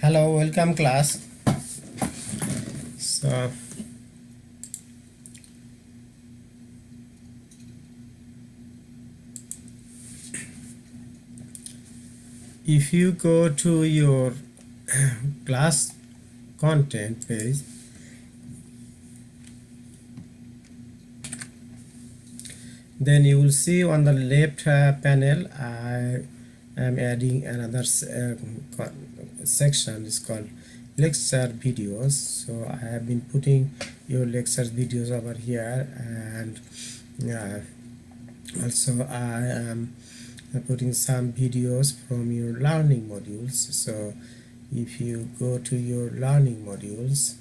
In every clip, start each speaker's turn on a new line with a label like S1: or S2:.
S1: Hello, welcome class. So if you go to your class content page, then you will see on the left panel I am adding another section. It's called lecture videos. So I have been putting your lecture videos over here, and also I am putting some videos from your learning modules. So if you go to your learning modules,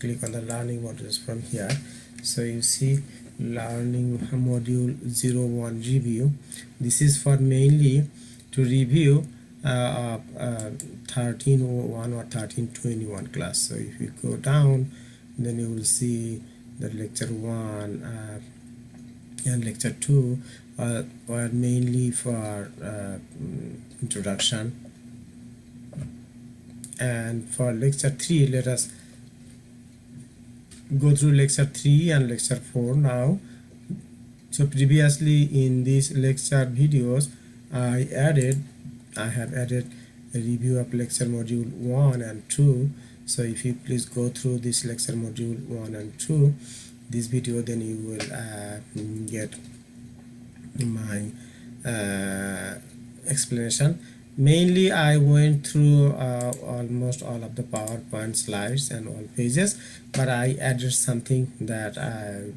S1: click on the learning modules from here, so you see learning module 01 review. This is for mainly to review 1301 or 1321 class. So if you go down, then you will see the lecture 1 and lecture 2 are mainly for introduction, and for lecture 3 let us go through lecture 3 and lecture 4 now. So previously in these lecture videos I have added a review of lecture module 1 and 2. So if you please go through this lecture module 1 and 2 this video, then you will get my explanation. Mainly I went through almost all of the PowerPoint slides and all pages, but I added something that I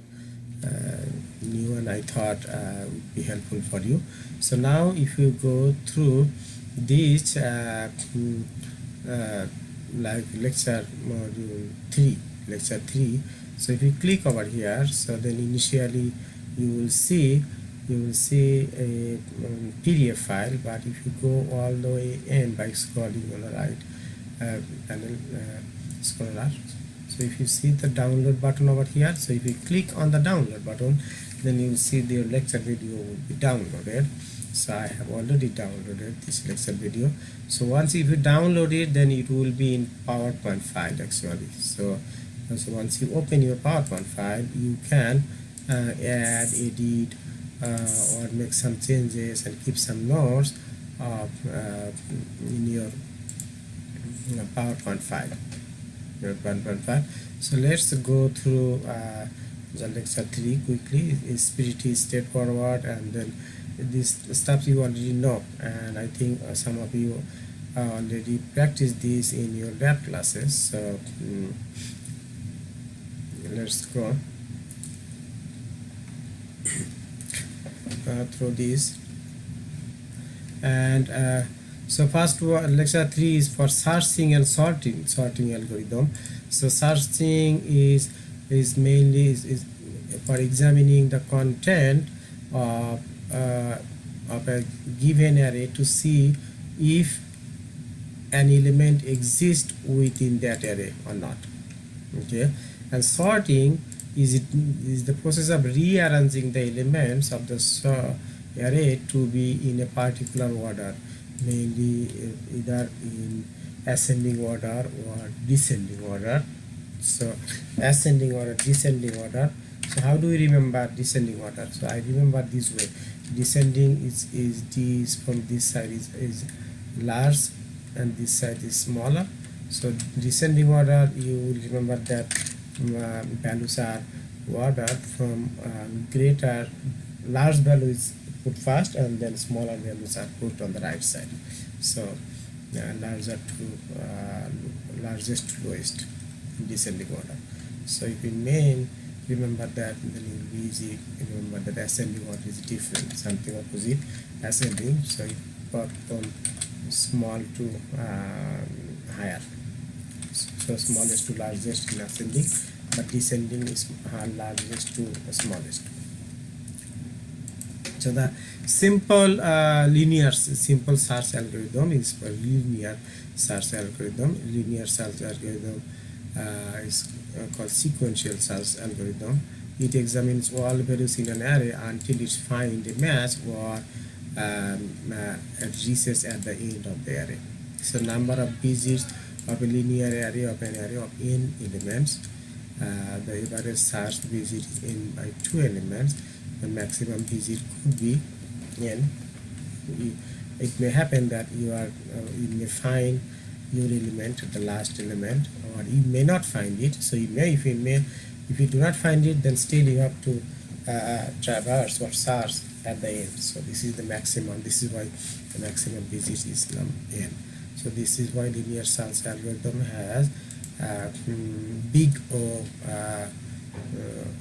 S1: knew and I thought would be helpful for you. So now if you go through this like lecture module 3, lecture 3, so if you click over here, so then initially you will see a PDF file, but if you go all the way in by scrolling on the right panel, scroller, so if you see the download button over here, so if you click on the download button, then you will see the lecture video will be downloaded. So I have already downloaded this lecture video. So once if you download it, then it will be in PowerPoint file actually. So once you open your PowerPoint file, you can add, edit, or make some changes and keep some notes in your PowerPoint file. So let's go through the lecture 3 quickly. It's pretty straightforward, and then this stuff you already know, and I think some of you already practice this in your lab classes. So let's go through this. And so first one, lecture 3 is for searching and sorting algorithm. So searching is mainly for examining the content of a given array to see if an element exists within that array or not. Okay, and sorting is the process of rearranging the elements of the array to be in a particular order, mainly either in ascending order or descending order. So ascending order, descending order. So how do we remember descending order? So I remember this way: descending is this from this side is large and this side is smaller. So descending order, you will remember that values are ordered from greater, large value is put first and then smaller values are put on the right side. So largest to lowest, descending order. So if you remember that, then it will be easy to remember that ascending order is different, something opposite ascending. So you got from small to higher. So smallest to largest in ascending, but descending is largest to smallest. So the simple simple search algorithm is for linear search algorithm. Linear search algorithm is called sequential search algorithm. It examines all values in an array until it finds a match or it reaches at the end of the array. So number of digits of a linear array of an array of n elements. The average search visit is n by 2 elements. The maximum visit could be n. It may happen that you may find your element at the last element, or you may not find it. So if you do not find it, then still you have to traverse or search at the end. So this is the maximum. This is why the maximum visit is n. So this is why linear search algorithm has big O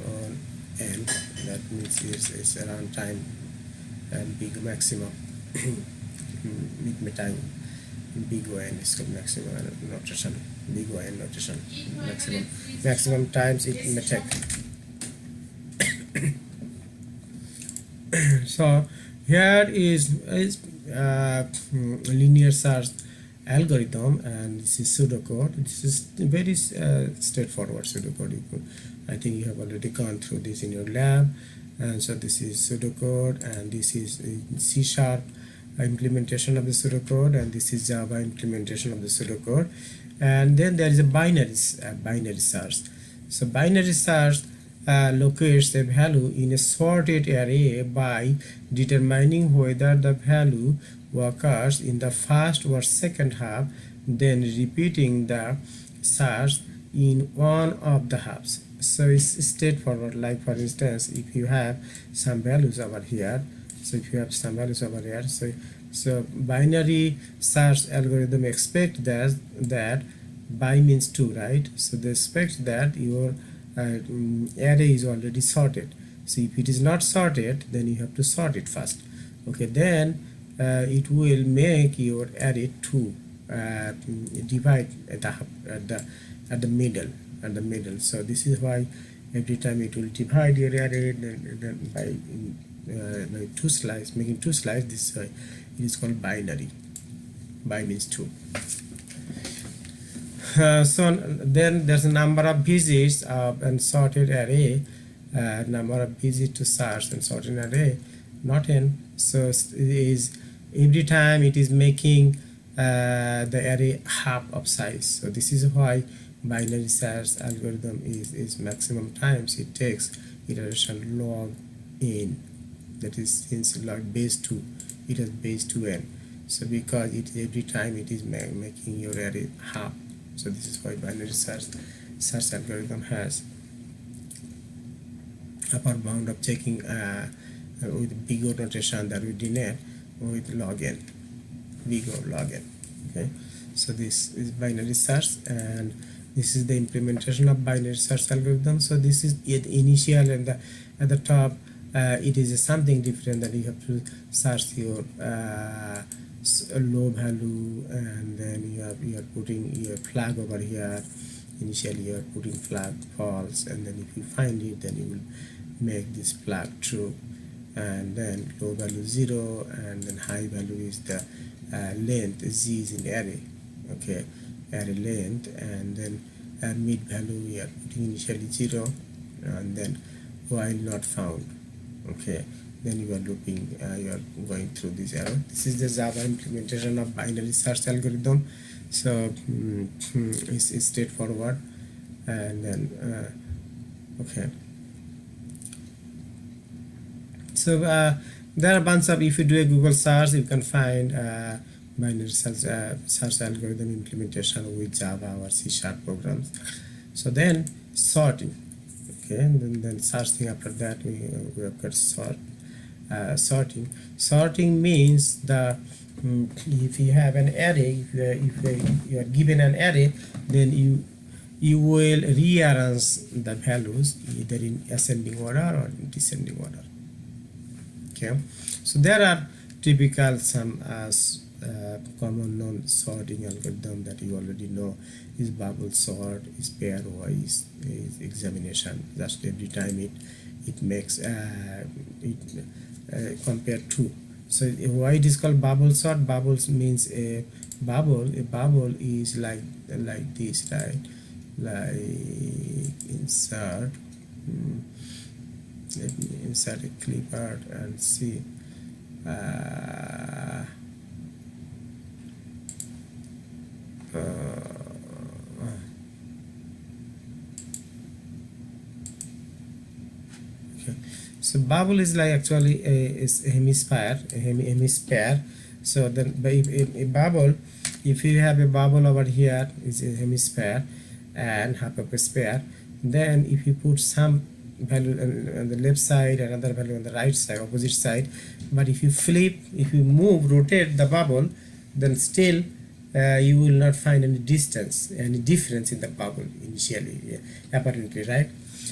S1: on n. That means it's around time and big maximum. Big time, big O n is called maximum notation. Big O n notation. Maximum times it may take. So here is linear search algorithm, and this is pseudocode. This is very straightforward pseudocode. I think you have already gone through this in your lab. And so this is pseudocode, and this is C# implementation of the pseudocode, and this is Java implementation of the pseudocode. And then there is a binary search. So binary search locates the value in a sorted array by determining whether the value occurs in the first or second half, then repeating the search in one of the halves. So it's straightforward. Like for instance, if you have some values over here, so binary search algorithm expect that by means 2, right? So they expect that your array is already sorted. So if it is not sorted, then you have to sort it first. Okay, then it will make your array 2 divide at the middle. So this is why every time it will divide your array by 2 slices, making 2 slices. This it is called binary. By means 2. So then there's a number of visits of and sorted array, number of visits to search and sorted array, not n. So it is every time it is making the array half of size. So this is why binary search algorithm is maximum times it takes iteration log n. That is, since log base 2, it has base 2n. So because it every time it is making your array half. So this is why binary search algorithm has upper bound of checking with big O notation that we denote with log n, big O log n. Okay, so this is binary search, and this is the implementation of binary search algorithm. So this is the initial, and at the top it is something different, that you have to search your low value, and then you are putting your flag over here. Initially you are putting flag false, and then if you find it, then you will make this flag true, and then low value 0, and then high value is the length. Z is in array, okay, array length, and then mid value we are putting initially 0, and then while not found. Okay, then you are looping, you are going through this error. This is the Java implementation of binary search algorithm. So it's straightforward, and then okay. So there are a bunch of, if you do a Google search, you can find binary search algorithm implementation with Java or C# programs. So then sorting. Okay, and then searching. After that we have got sorting. Sorting means if you have an array, if you are given an array, then you will rearrange the values either in ascending order or in descending order. Okay, so there are typical some common known sorting algorithm that you already know is bubble sort, is pairwise, is examination. Just every time it makes compare two. So why it is called bubble sort? Bubbles means a bubble. A bubble is like this, right? Like insert. Let me insert a clipboard and see. So bubble is like actually a hemisphere. So then a bubble, if you have a bubble over here is a hemisphere and half of a sphere, then if you put some value on the left side, another value on the right side, opposite side, but if you flip, if you move, rotate the bubble, then still you will not find any distance, any difference in the bubble initially, apparently, right?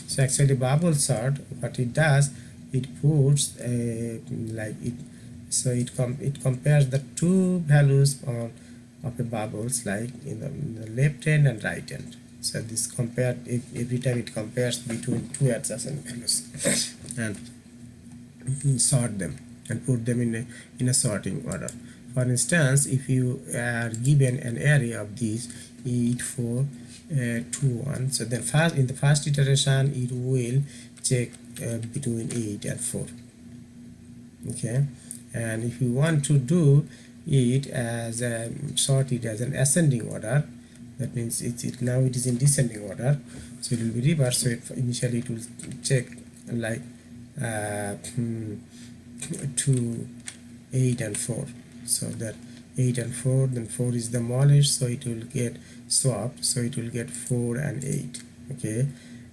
S1: So actually bubble sort, what it does, it puts like it, so it compares the two values of the bubbles, like in the left hand and right hand. So this compared, every time it compares between two adjacent values and sort them and put them in a sorting order. For instance, if you are given an array of these 8, 4, 2, 1, so then first, in the first iteration it will check between 8 and 4. Okay, and if you want to do it as sort it as an ascending order, that means now it is in descending order, so it will be reversed. So initially it will check like 2, 8 and 4, so that 8 and 4, then 4 is the smallest, so it will get swapped, so it will get 4 and 8. Okay,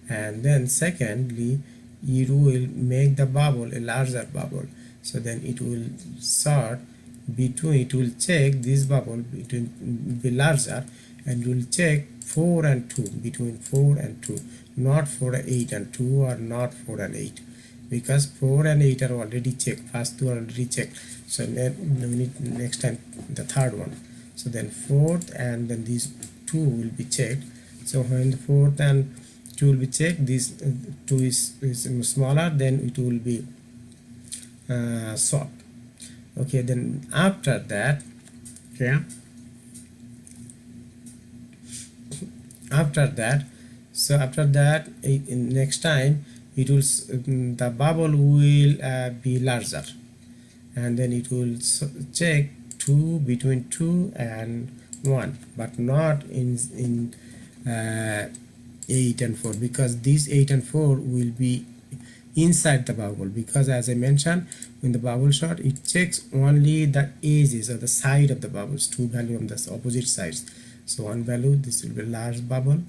S1: and then secondly it will make the bubble a larger bubble, so then it will sort between, it will check this bubble between be larger, and will check 4 and 2, between 4 and 2, not 4 and 8 and 2, or not 4 and 8, because 4 and 8 are already checked, first two are already checked, so then we need next time the third one. So then fourth and then these two will be checked. So when the fourth and 2 will be checked, this 2 is smaller, then it will be swapped. Okay, then after that, okay, after that, so after that next time it will the bubble will be larger, and then it will check 2, between 2 and 1, but not in 8 and 4, because these 8 and 4 will be inside the bubble, because as I mentioned, in the bubble sort it checks only the edges or the side of the bubbles, two value on the opposite sides. So one value, this will be large bubble,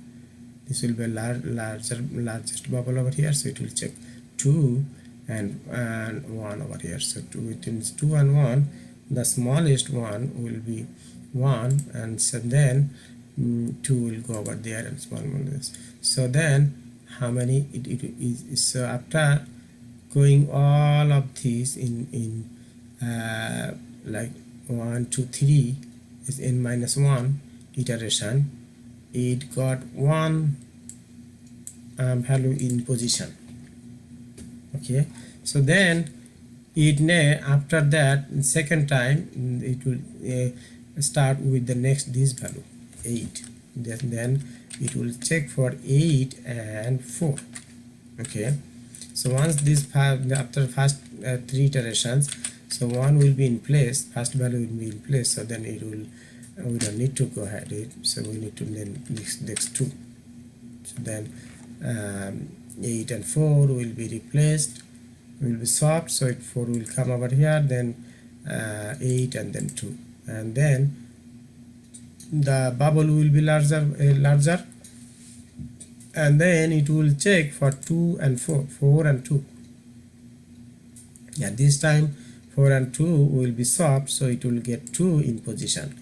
S1: this will be largest bubble over here, so it will check 2 and 1 over here. So 2, it means 2 and 1, the smallest one will be 1, and so then 2 will go over there and small one is. So then how many it is, so after going all of these in like 1, 2, 3 is n minus 1 iteration, it got one value in position. Okay, so then it after that second time it will start with the next this value 8, then it will check for 8 and 4. Okay, so once this after first 3 iterations, so 1 will be in place, first value will be in place, so then it will, we don't need to go ahead so we need to then next 2. So then 8 and 4 will be replaced, will be swapped, so 4 will come over here, then 8 and then 2, and then the bubble will be larger, and then it will check for 2 and 4 and 2. Yeah, this time 4 and 2 will be swapped, so it will get 2 in position.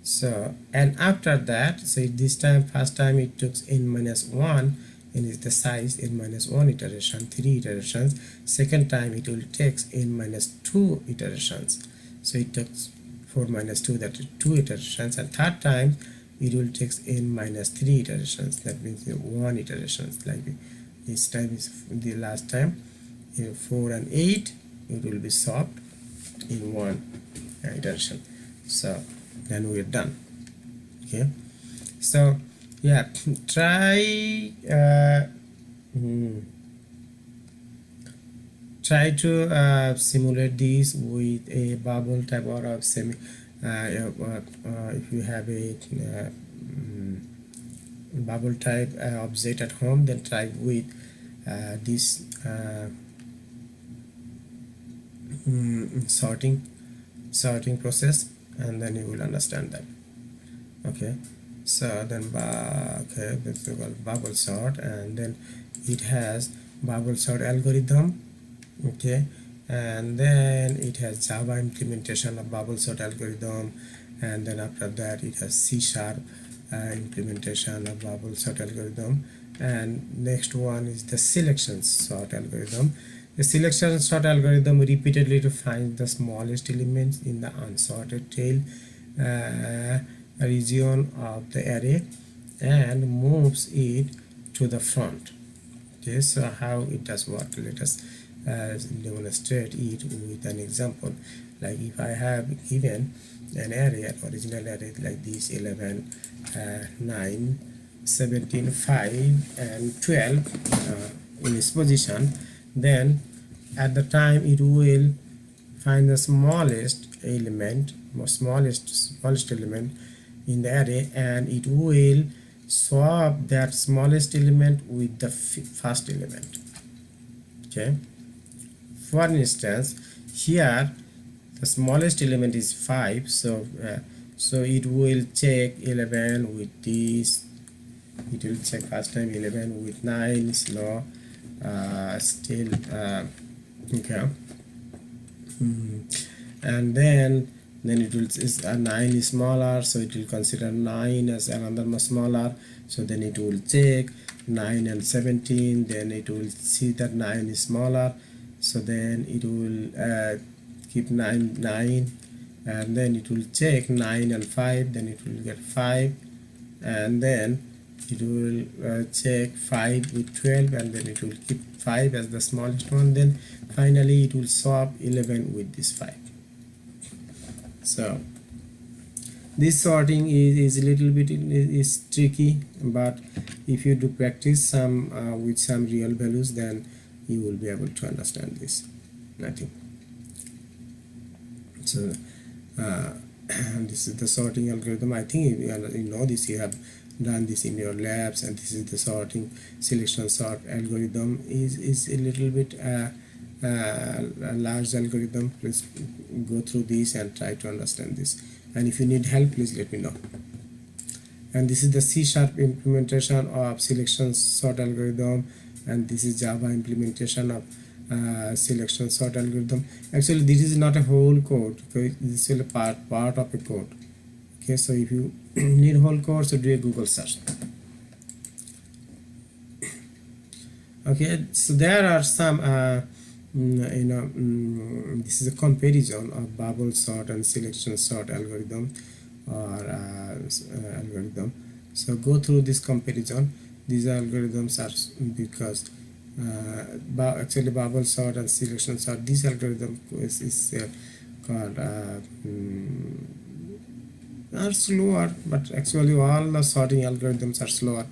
S1: So and after that, so this time first time it took n minus 1 and is the size n minus 1 iteration, 3 iterations. Second time it will take n minus 2 iterations, so it takes 4 minus 2, that is 2 iterations, and third time it will take n minus 3 iterations, that means 1 iterations. Like this time is the last time 4 and 8, it will be swapped in 1 iteration. So then we are done. Okay, so yeah, try to simulate this with a bubble type or a semi if you have a bubble type object at home, then try with this sorting process, and then you will understand that. Okay, so then okay, this is called bubble sort, and then it has bubble sort algorithm. Okay, and then it has Java implementation of bubble sort algorithm, and then after that it has C# implementation of bubble sort algorithm, and next one is the selection sort algorithm. The selection sort algorithm repeatedly to find the smallest elements in the unsorted tail region of the array and moves it to the front. Okay, so how it does work? Let us demonstrate it with an example. Like if I have given an array, an original array like this: 11, 9, 17, 5 and 12 in its position, then at the time it will find the smallest element element in the array, and it will swap that smallest element with the first element. Okay, for instance, here the smallest element is 5, so it will check 11 with this. It will check first time 11 with 9 slow, still okay, and then it will is 9 is smaller, so it will consider 9 as another smaller, so then it will check 9 and 17, then it will see that 9 is smaller, so then it will keep 9, and then it will check 9 and 5, then it will get 5, and then it will check 5 with 12, and then it will keep 5 as the smallest one, then finally it will swap 11 with this 5. So this sorting is a little bit is tricky, but if you do practice some with some real values, then you will be able to understand this, I think. So this is the sorting algorithm. I think you know this, you have done this in your labs, and this is the sorting selection sort algorithm. Is a little bit a large algorithm. Please go through this and try to understand this, and if you need help, please let me know. And this is the C# implementation of selection sort algorithm, and this is Java implementation of selection sort algorithm. Actually, this is not a whole code, okay? This is a part of a code. Okay, so if you need whole code, so do a Google search. Okay, so there are some this is a comparison of bubble sort and selection sort algorithm or algorithm. So go through this comparison. These algorithms are because actually bubble sort and selection sort, this algorithm is called are slower, but actually all the sorting algorithms are slower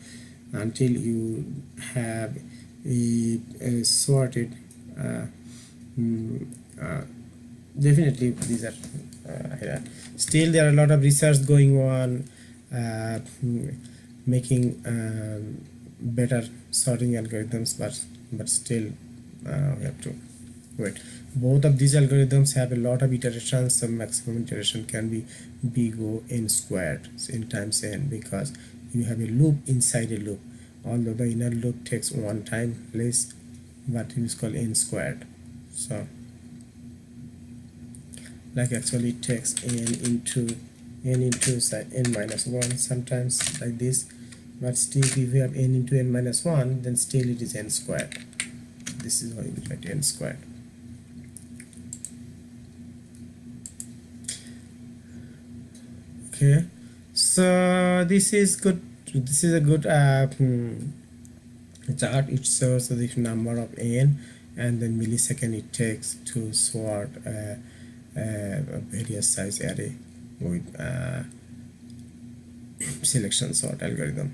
S1: until you have a sorted definitely these are still there are a lot of research going on making better sorting algorithms, but still we have to wait. Both of these algorithms have a lot of iterations. The maximum iteration can be big O n squared in times n, because you have a loop inside a loop, although the inner loop takes one time less, but it is called n squared. So like actually it takes n into n minus 1 sometimes like this, but still if you have n into n minus 1, then still it is n squared. This is how you write n squared. Okay, so this is good. This is a good chart. It shows the number of n and then millisecond it takes to sort a various size array with selection sort algorithm.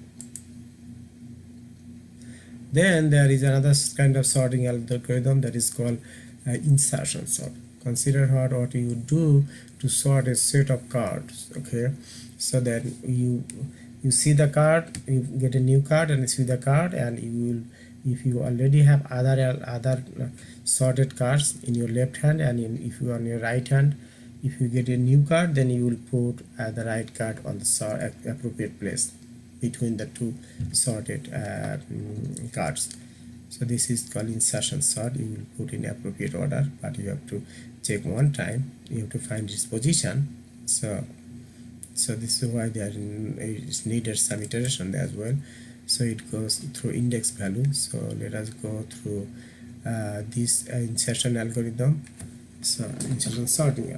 S1: Then there is another kind of sorting algorithm that is called insertion sort. Consider what you do to sort a set of cards. Okay, so that you see the card, you get a new card, and you see the card, and if you already have other sorted cards in your left hand, and if you are on your right hand, if you get a new card, then you will put the right card on the appropriate place between the two sorted cards. So this is called insertion sort. You will put in appropriate order, but you have to check one time. You have to find its position. So this is why there is needed some iteration as well. So it goes through index value. So let us go through this insertion algorithm. So insertion sorting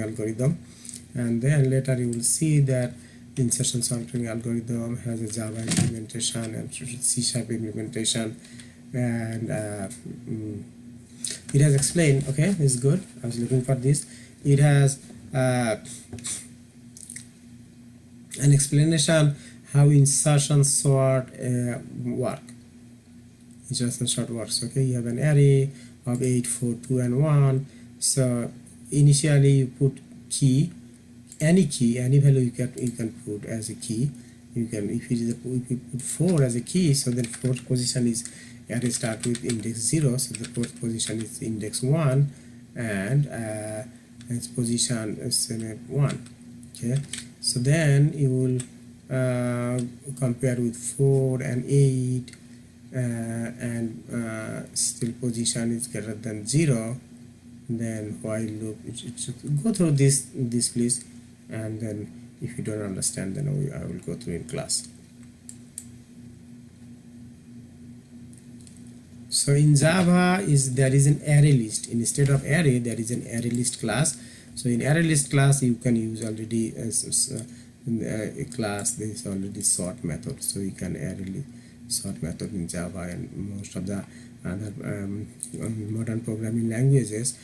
S1: algorithm, and then later you will see that the insertion sorting algorithm has a Java implementation and C# implementation, and it has explained. Okay, this is good. I was looking for this. It has an explanation how insertion sort insertion sort works. Okay, you have an array of 8, 4, 2, and 1. So initially you put key, any value you can put as a key. You can, if you put 4 as a key, so then fourth position is array start with index 0, so the fourth position is index 1, and its position is 1. Okay, so then you will compare with 4 and 8, and still position is greater than 0. Then while loop, it should go through this please, and then if you don't understand, then I will go through in class. So in Java there is an array list. Instead of array, there is an array list class. So in array list class you can use already a class. There is already sort method, so you can array sort method in Java, and most of the other modern programming languages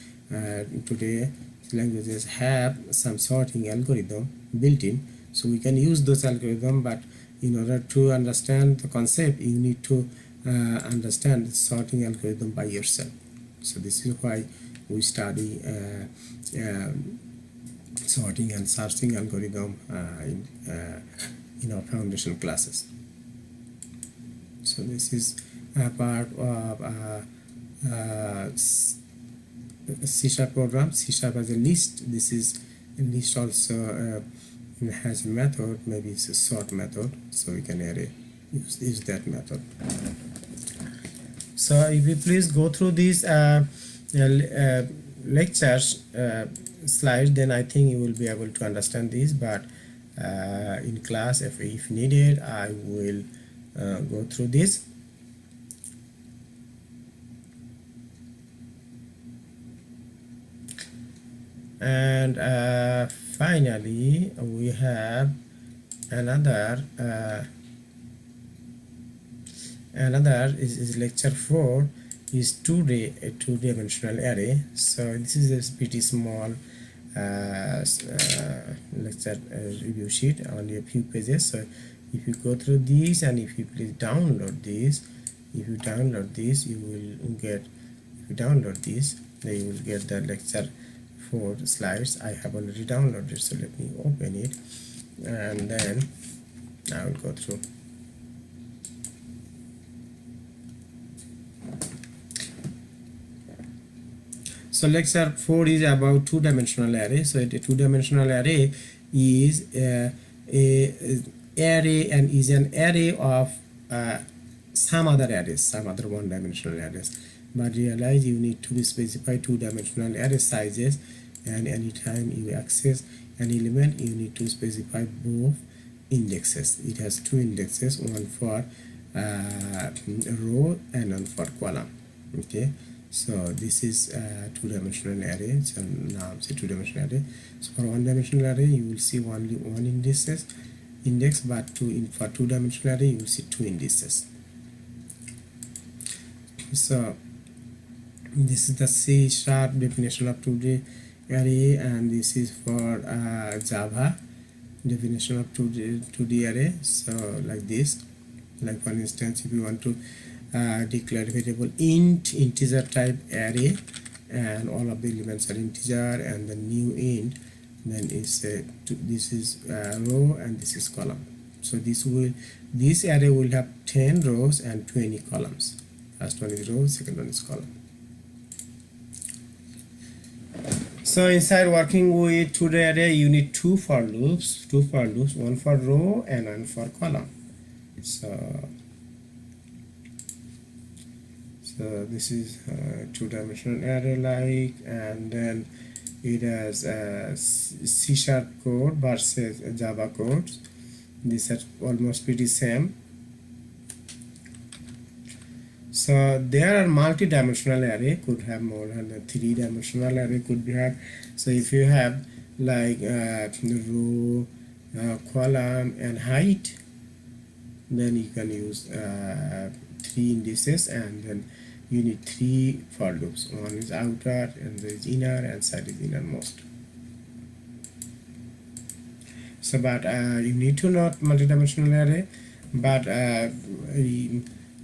S1: today languages have some sorting algorithm built in, so we can use those algorithm. But in order to understand the concept, you need to understand the sorting algorithm by yourself. So this is why we study sorting and searching algorithm in our foundation classes. So this is a part of C# program. C# has a list. This is a list also has a method, maybe it's a sort method, so we can use that method. So if you please go through these lectures slides, then I think you will be able to understand this, but in class, if needed, I will go through this. And finally we have another is lecture 4 is two-dimensional array. So this is a pretty small lecture review sheet, only a few pages. So if you go through these, and if you please download this, if you download this, you will get, if you download this, then you will get the lecture 4 slides. I have already downloaded, so let me open it, and then I will go through. So lecture 4 is about two-dimensional array. So a two-dimensional array is a array, and is an array of some other arrays, some other one-dimensional arrays. But realize you need to specify two-dimensional array sizes, and anytime you access an element, you need to specify both indexes. It has two indexes, one for row and one for column. Okay, so this is a two-dimensional array. So now it's a two-dimensional array. So for one-dimensional array, you will see only one index, but for two-dimensional array, you will see two indices. So this is the C# definition of 2D array, and this is for Java definition of 2D array. So like this, like for instance, if you want to declare variable integer type array, and all of the elements are integer, and the new int, then it's this is row and this is column. So this array will have 10 rows and 20 columns. First one is row, second one is column. So inside working with two-day array, you need two for loops, one for row and one for column. So this is two-dimensional array like, and then it has C# code versus Java code. These are almost pretty same. So there are multi-dimensional array, could have more than a three-dimensional array could be had. So if you have like row, column and height, then you can use 3 indices, and then you need 3 for loops. One is outer, and there is inner, and side is innermost. So but you need to know multi-dimensional array, but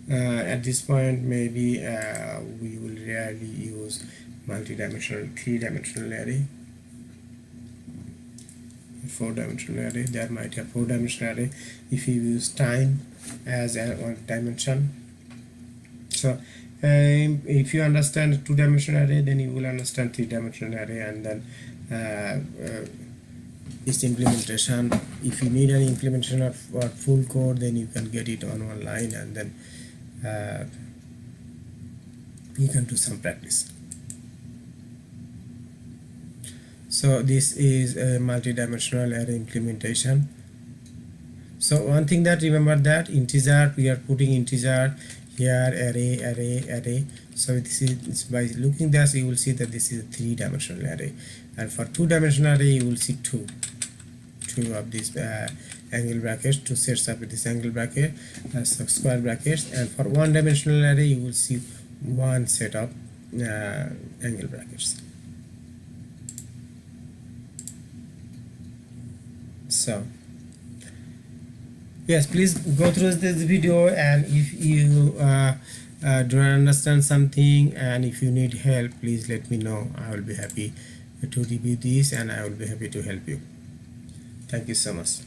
S1: at this point maybe we will rarely use multi-dimensional, 3-dimensional array, 4-dimensional array. There might have 4-dimensional array if you use time as one dimension. So if you understand 2-dimensional array, then you will understand 3-dimensional array, and then its implementation. If you need any implementation of full code, then you can get it on one line, and then you can do some practice. So this is a multi-dimensional array implementation. So one thing that remember, that integer, we are putting integer here, array. So this is, by looking this you will see that this is a 3-dimensional array, and for 2-dimensional array you will see two of these angle brackets, two sets of this angle bracket, square brackets, and for 1-dimensional array you will see one set of angle brackets. So yes, please go through this video, and if you don't understand something and if you need help, please let me know. I will be happy to review this, and I will be happy to help you. Thank you so much.